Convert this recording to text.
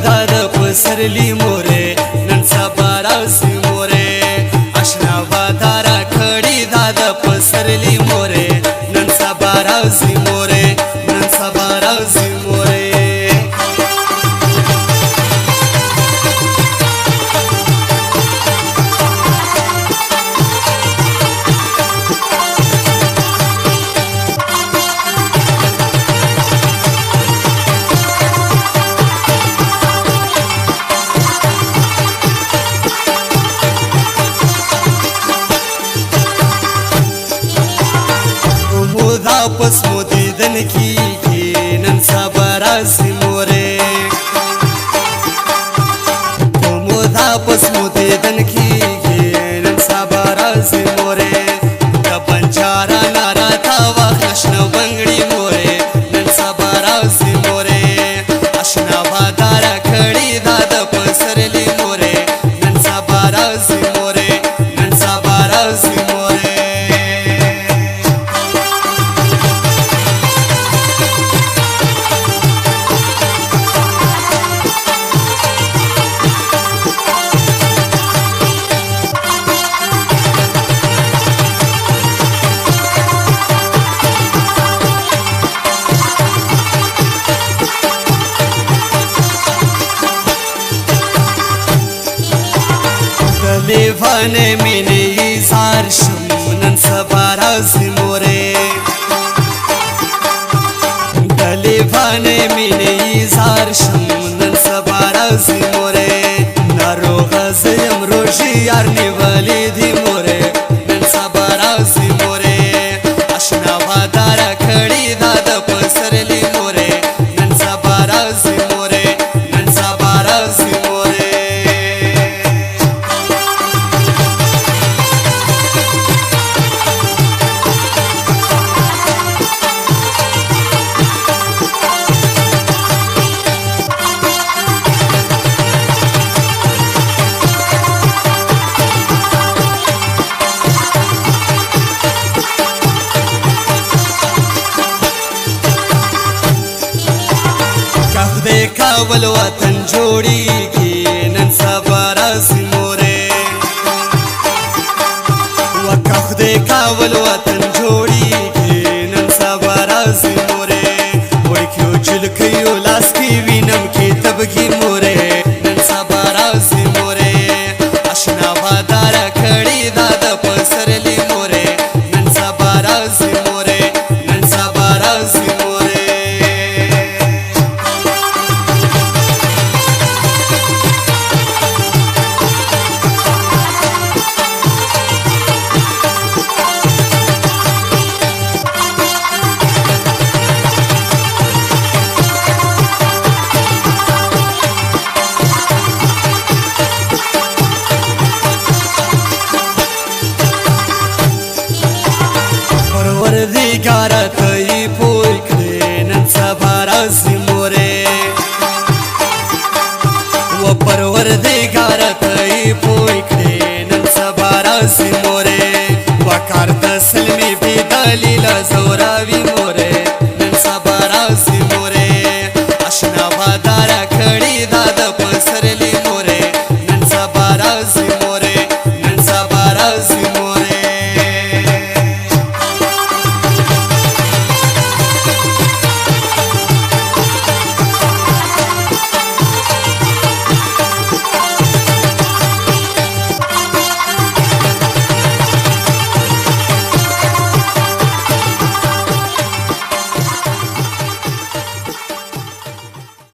دا د پسرلی موره نن سبا راځي موره آشنا وادارا کړي دا د پسرلی موره نن سبا راځي موره نن سبا راځي موره پس مو دیدن کیږي نن سبا راځي موره مو دا پس مو دیدن کیږي نن سبا راځي موره د بنجارا نارا تا وښنو بنگړي موره نن سبا راځي موره آشنا وادارا کړي دا د پسرلی موره نن سبا راځي موره نن سبا راځي موره لیوانه مینه ایزار شم نن سبا راځي موره د لیوانه مینه ایزار شم نن سبا راځي موره ناروغه زیم روژې یار نیولې دي موره نن سبا راځي موره آشنا وادارا کړي دا د پسرلی موره نن سبا راځي موره نن سبا راځي موره کابل وطن جوړیږي نن سبا راځي موره وکه خدای کابل وطن جوړیږي نن سبا راځي موره وړکیو چلکیو لاس کې وینم کې تبګي موره نن سبا راځي موره آشنا وادارا کړي دا د پسرلی موره نن سبا راځي موره نن سبا راځي موره پروردگارا تای پوی کړې نن سبا راځي موره و پروردگارا تای پوی کړې نن سبا راځي موره وکړ د سلمي بي دلیل زوراوي موره